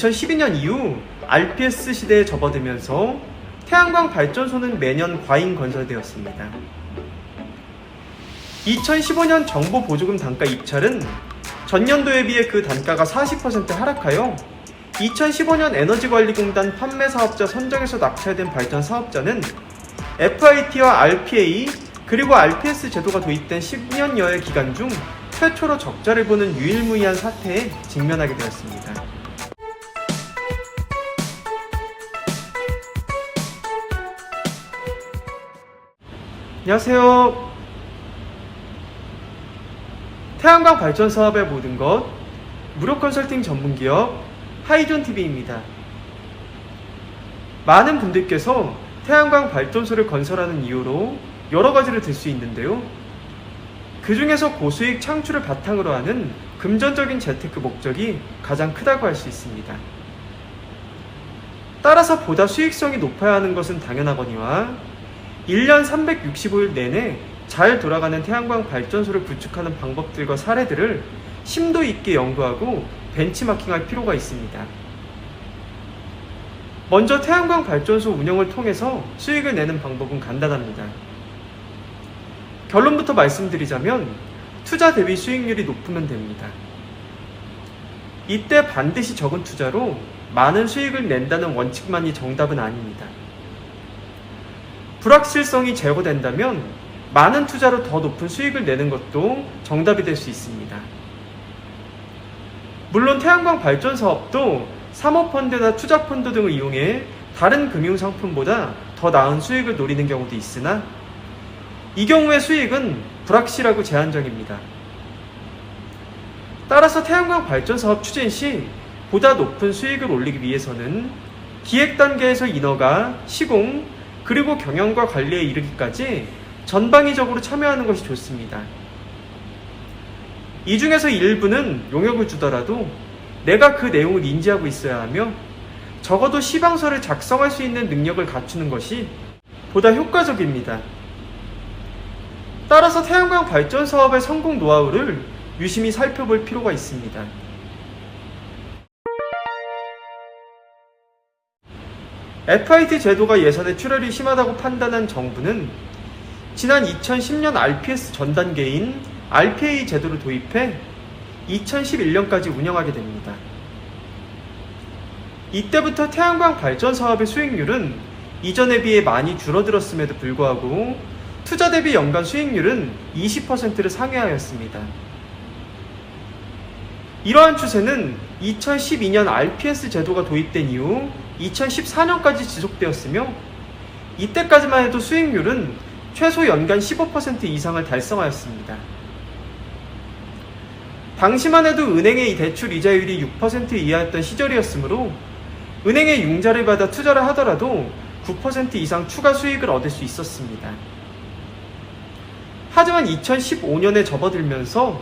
2012년 이후 RPS 시대에 접어들면서 태양광 발전소는 매년 과잉 건설되었습니다. 2015년 정부 보조금 단가 입찰은 전년도에 비해 그 단가가 40% 하락하여 2015년 에너지관리공단 판매 사업자 선정에서 낙찰된 발전 사업자는 FIT와 RPA 그리고 RPS 제도가 도입된 10년여의 기간 중 최초로 적자를 보는 유일무이한 사태에 직면하게 되었습니다. 안녕하세요. 태양광 발전 사업의 모든 것 무료 컨설팅 전문기업 하이존TV입니다. 많은 분들께서 태양광 발전소를 건설하는 이유로 여러 가지를 들 수 있는데요. 그 중에서 고수익 창출을 바탕으로 하는 금전적인 재테크 목적이 가장 크다고 할 수 있습니다. 따라서 보다 수익성이 높아야 하는 것은 당연하거니와 1년 365일 내내 잘 돌아가는 태양광 발전소를 구축하는 방법들과 사례들을 심도 있게 연구하고 벤치마킹할 필요가 있습니다. 먼저 태양광 발전소 운영을 통해서 수익을 내는 방법은 간단합니다. 결론부터 말씀드리자면 투자 대비 수익률이 높으면 됩니다. 이때 반드시 적은 투자로 많은 수익을 낸다는 원칙만이 정답은 아닙니다. 불확실성이 제거된다면 많은 투자로 더 높은 수익을 내는 것도 정답이 될 수 있습니다. 물론 태양광 발전 사업도 사모펀드나 투자펀드 등을 이용해 다른 금융상품보다 더 나은 수익을 노리는 경우도 있으나 이 경우의 수익은 불확실하고 제한적입니다. 따라서 태양광 발전 사업 추진 시 보다 높은 수익을 올리기 위해서는 기획 단계에서 인허가, 시공, 그리고 경영과 관리에 이르기까지 전방위적으로 참여하는 것이 좋습니다. 이 중에서 일부는 용역을 주더라도 내가 그 내용을 인지하고 있어야 하며 적어도 시방서를 작성할 수 있는 능력을 갖추는 것이 보다 효과적입니다. 따라서 태양광 발전 사업의 성공 노하우를 유심히 살펴볼 필요가 있습니다. FIT 제도가 예산의 출혈이 심하다고 판단한 정부는 지난 2010년 RPS 전 단계인 RPA 제도를 도입해 2011년까지 운영하게 됩니다. 이때부터 태양광 발전 사업의 수익률은 이전에 비해 많이 줄어들었음에도 불구하고 투자 대비 연간 수익률은 20%를 상회하였습니다. 이러한 추세는 2012년 RPS 제도가 도입된 이후 2014년까지 지속되었으며 이때까지만 해도 수익률은 최소 연간 15% 이상을 달성하였습니다. 당시만 해도 은행의 대출 이자율이 6% 이하였던 시절이었으므로 은행의 융자를 받아 투자를 하더라도 9% 이상 추가 수익을 얻을 수 있었습니다. 하지만 2015년에 접어들면서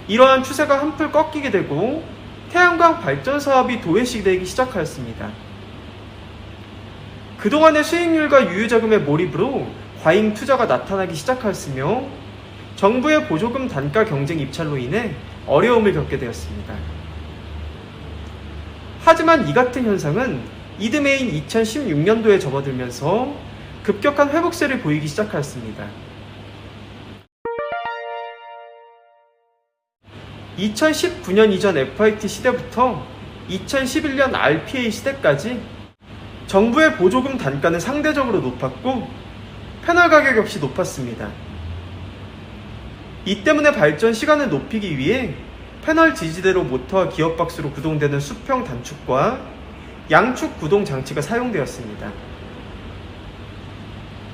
이러한 추세가 한풀 꺾이게 되고 태양광 발전 사업이 도외시되기 시작하였습니다. 그동안의 수익률과 유유자금의 몰입으로 과잉 투자가 나타나기 시작하였으며 정부의 보조금 단가 경쟁 입찰로 인해 어려움을 겪게 되었습니다. 하지만 이 같은 현상은 이듬해인 2016년도에 접어들면서 급격한 회복세를 보이기 시작하였습니다. 2019년 이전 FIT 시대부터 2011년 RPA 시대까지 정부의 보조금 단가는 상대적으로 높았고 패널 가격 역시 높았습니다. 이 때문에 발전 시간을 높이기 위해 패널 지지대로 모터와 기어박스로 구동되는 수평 단축과 양축 구동 장치가 사용되었습니다.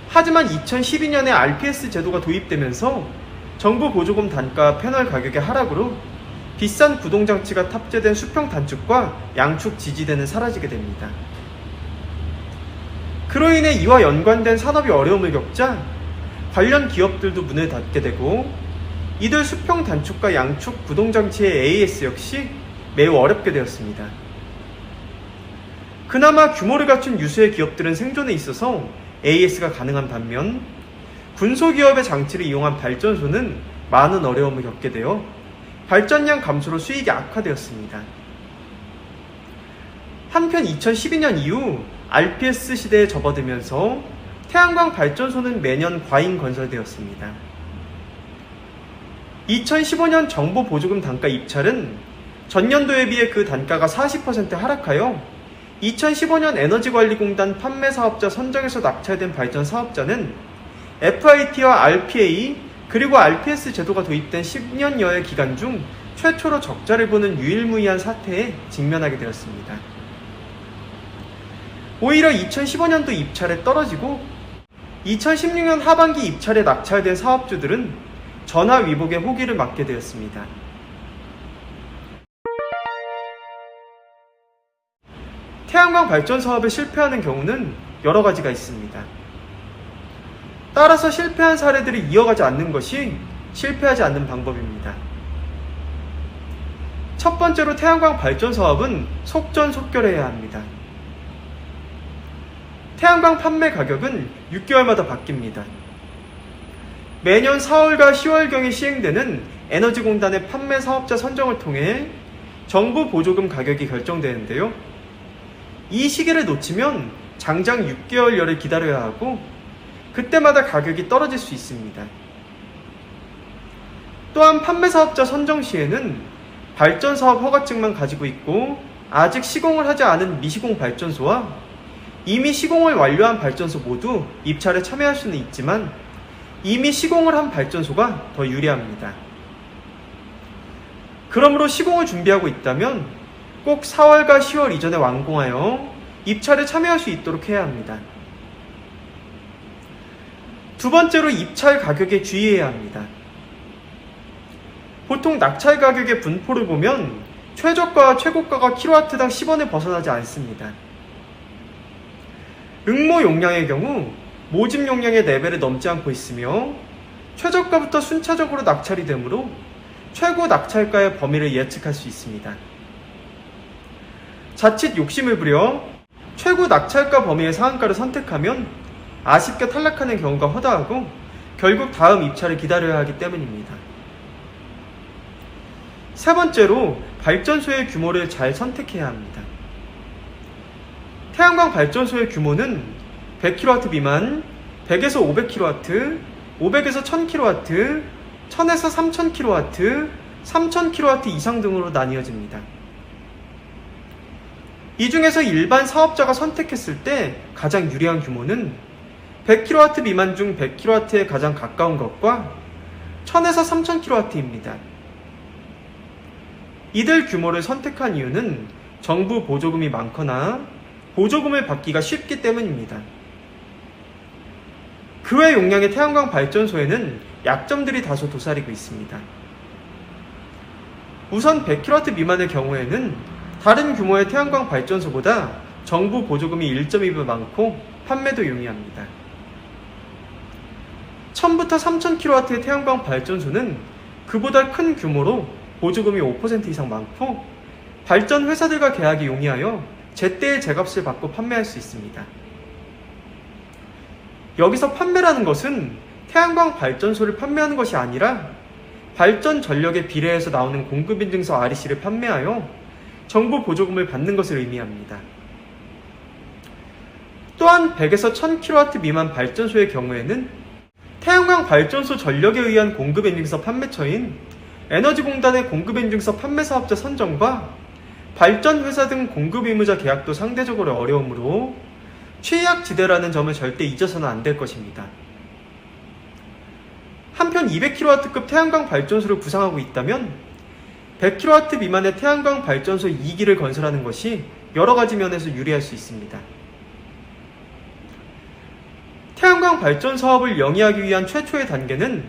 하지만 2012년에 RPS 제도가 도입되면서 정부 보조금 단가 패널 가격의 하락으로 비싼 구동 장치가 탑재된 수평 단축과 양축 지지대는 사라지게 됩니다. 그로 인해 이와 연관된 산업이 어려움을 겪자 관련 기업들도 문을 닫게 되고 이들 수평 단축과 양축 구동 장치의 AS 역시 매우 어렵게 되었습니다. 그나마 규모를 갖춘 유수의 기업들은 생존에 있어서 AS가 가능한 반면 군소기업의 장치를 이용한 발전소는 많은 어려움을 겪게 되어 발전량 감소로 수익이 악화되었습니다. 한편 2012년 이후 RPS 시대에 접어들면서 태양광 발전소는 매년 과잉 건설되었습니다. 2015년 정부보조금 단가 입찰은 전년도에 비해 그 단가가 40% 하락하여 2015년 에너지관리공단 판매 사업자 선정에서 낙찰된 발전 사업자는 FIT와 RPA 그리고 RPS 제도가 도입된 10년여의 기간 중 최초로 적자를 보는 유일무이한 사태에 직면하게 되었습니다. 오히려 2015년도 입찰에 떨어지고 2016년 하반기 입찰에 낙찰된 사업주들은 전화위복의 호기를 맞게 되었습니다. 태양광 발전 사업에 실패하는 경우는 여러 가지가 있습니다. 따라서 실패한 사례들을 이어가지 않는 것이 실패하지 않는 방법입니다. 첫 번째로 태양광 발전 사업은 속전속결해야 합니다. 태양광 판매 가격은 6개월마다 바뀝니다. 매년 4월과 10월경에 시행되는 에너지공단의 판매 사업자 선정을 통해 정부 보조금 가격이 결정되는데요. 이 시기를 놓치면 장장 6개월여를 기다려야 하고 그때마다 가격이 떨어질 수 있습니다. 또한 판매 사업자 선정 시에는 발전 사업 허가증만 가지고 있고 아직 시공을 하지 않은 미시공 발전소와 이미 시공을 완료한 발전소 모두 입찰에 참여할 수는 있지만 이미 시공을 한 발전소가 더 유리합니다. 그러므로 시공을 준비하고 있다면 꼭 4월과 10월 이전에 완공하여 입찰에 참여할 수 있도록 해야 합니다. 두 번째로 입찰 가격에 주의해야 합니다. 보통 낙찰 가격의 분포를 보면 최저가와 최고가가 킬로와트당 10원을 벗어나지 않습니다. 응모 용량의 경우 모집 용량의 레벨을 넘지 않고 있으며 최저가부터 순차적으로 낙찰이 되므로 최고 낙찰가의 범위를 예측할 수 있습니다. 자칫 욕심을 부려 최고 낙찰가 범위의 상한가를 선택하면 아쉽게 탈락하는 경우가 허다하고 결국 다음 입찰을 기다려야 하기 때문입니다. 세 번째로 발전소의 규모를 잘 선택해야 합니다. 태양광 발전소의 규모는 100kW 미만, 100에서 500kW, 500에서 1000kW, 1000에서 3000kW, 3000kW 이상 등으로 나뉘어집니다. 이 중에서 일반 사업자가 선택했을 때 가장 유리한 규모는 100kW 미만 중 100kW에 가장 가까운 것과 1000에서 3000kW입니다. 이들 규모를 선택한 이유는 정부 보조금이 많거나 보조금을 받기가 쉽기 때문입니다. 그 외 용량의 태양광 발전소에는 약점들이 다소 도사리고 있습니다. 우선 100kW 미만의 경우에는 다른 규모의 태양광 발전소보다 정부 보조금이 1.2배 많고 판매도 용이합니다. 1000부터 3000kW의 태양광 발전소는 그보다 큰 규모로 보조금이 5% 이상 많고 발전 회사들과 계약이 용이하여 제때의 제값을 받고 판매할 수 있습니다. 여기서 판매라는 것은 태양광 발전소를 판매하는 것이 아니라 발전 전력에 비례해서 나오는 공급인증서 REC를 판매하여 정부 보조금을 받는 것을 의미합니다. 또한 100에서 1000kW 미만 발전소의 경우에는 태양광 발전소 전력에 의한 공급인증서 판매처인 에너지공단의 공급인증서 판매사업자 선정과 발전회사 등 공급의무자 계약도 상대적으로 어려우므로 취약지대라는 점을 절대 잊어서는 안 될 것입니다. 한편 200kW급 태양광 발전소를 구상하고 있다면 100kW 미만의 태양광 발전소 2기를 건설하는 것이 여러 가지 면에서 유리할 수 있습니다. 태양광 발전 사업을 영위하기 위한 최초의 단계는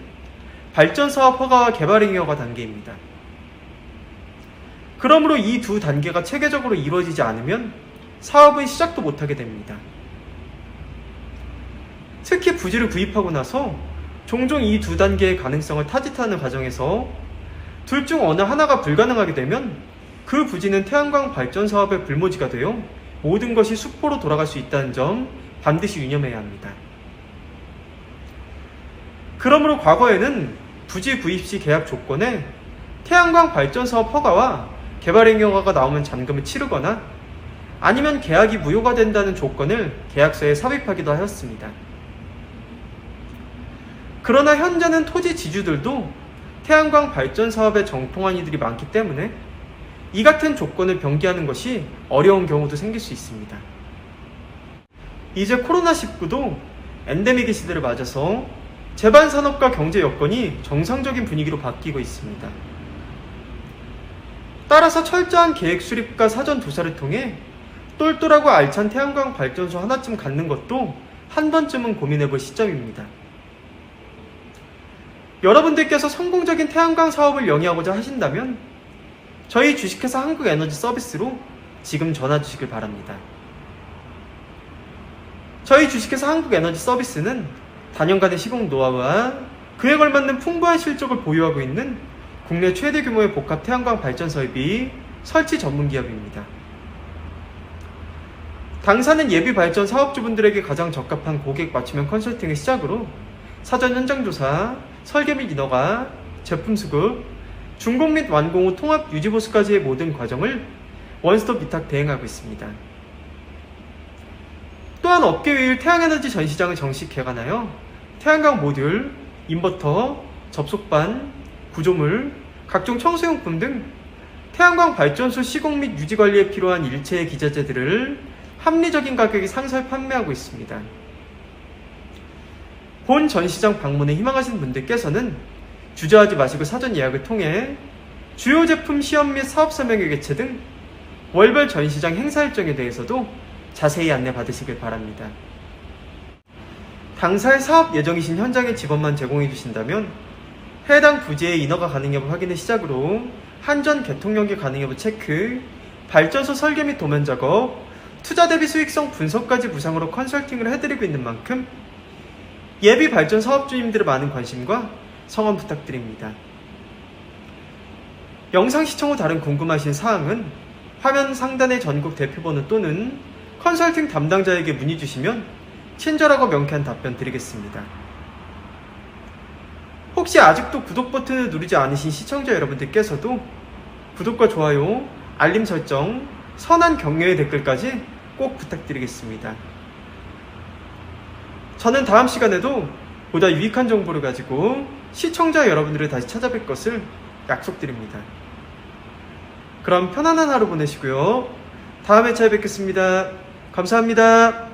발전 사업 허가와 개발행위 허가 단계입니다. 그러므로 이 두 단계가 체계적으로 이루어지지 않으면 사업의 시작도 못하게 됩니다. 특히 부지를 구입하고 나서 종종 이 두 단계의 가능성을 타짓하는 과정에서 둘 중 어느 하나가 불가능하게 되면 그 부지는 태양광 발전 사업의 불모지가 되어 모든 것이 수포로 돌아갈 수 있다는 점 반드시 유념해야 합니다. 그러므로 과거에는 부지 구입 시 계약 조건에 태양광 발전 사업 허가와 개발행위 허가가 나오면 잔금을 치르거나 아니면 계약이 무효가 된다는 조건을 계약서에 삽입하기도 하였습니다. 그러나 현재는 토지 지주들도 태양광 발전 사업에 정통한 이들이 많기 때문에 이 같은 조건을 병기하는 것이 어려운 경우도 생길 수 있습니다. 이제 코로나19도 엔데믹의 시대를 맞아서 제반 산업과 경제 여건이 정상적인 분위기로 바뀌고 있습니다. 따라서 철저한 계획 수립과 사전 조사를 통해 똘똘하고 알찬 태양광 발전소 하나쯤 갖는 것도 한 번쯤은 고민해 볼 시점입니다. 여러분들께서 성공적인 태양광 사업을 영위하고자 하신다면 저희 주식회사 한국에너지 서비스로 지금 전화 주시길 바랍니다. 저희 주식회사 한국에너지 서비스는 다년간의 시공 노하우와 그에 걸맞는 풍부한 실적을 보유하고 있는 국내 최대 규모의 복합 태양광 발전 설비 설치 전문 기업입니다. 당사는 예비 발전 사업주분들에게 가장 적합한 고객 맞춤형 컨설팅을 시작으로 사전 현장 조사, 설계 및 인허가, 제품 수급, 준공 및 완공 후 통합 유지 보수까지의 모든 과정을 원스톱 위탁 대행하고 있습니다. 또한 업계 유일 태양에너지 전시장을 정식 개관하여 태양광 모듈, 인버터, 접속반, 구조물, 각종 청소용품 등 태양광 발전소 시공 및 유지 관리에 필요한 일체의 기자재들을 합리적인 가격에 상설 판매하고 있습니다. 본 전시장 방문에 희망하시는 분들께서는 주저하지 마시고 사전 예약을 통해 주요 제품 시험 및 사업 설명회 개최 등 월별 전시장 행사 일정에 대해서도 자세히 안내 받으시길 바랍니다. 당사의 사업 예정이신 현장의 지번만 제공해 주신다면 해당 부지의 인허가 가능 여부 확인을 시작으로 한전 개통 연계 가능 여부 체크, 발전소 설계 및 도면 작업, 투자 대비 수익성 분석까지 무상으로 컨설팅을 해드리고 있는 만큼 예비 발전 사업주님들의 많은 관심과 성원 부탁드립니다. 영상 시청 후 다른 궁금하신 사항은 화면 상단의 전국 대표번호 또는 컨설팅 담당자에게 문의 주시면 친절하고 명쾌한 답변 드리겠습니다. 혹시 아직도 구독 버튼을 누르지 않으신 시청자 여러분들께서도 구독과 좋아요, 알림 설정, 선한 격려의 댓글까지 꼭 부탁드리겠습니다. 저는 다음 시간에도 보다 유익한 정보를 가지고 시청자 여러분들을 다시 찾아뵐 것을 약속드립니다. 그럼 편안한 하루 보내시고요. 다음 회차에 뵙겠습니다. 감사합니다.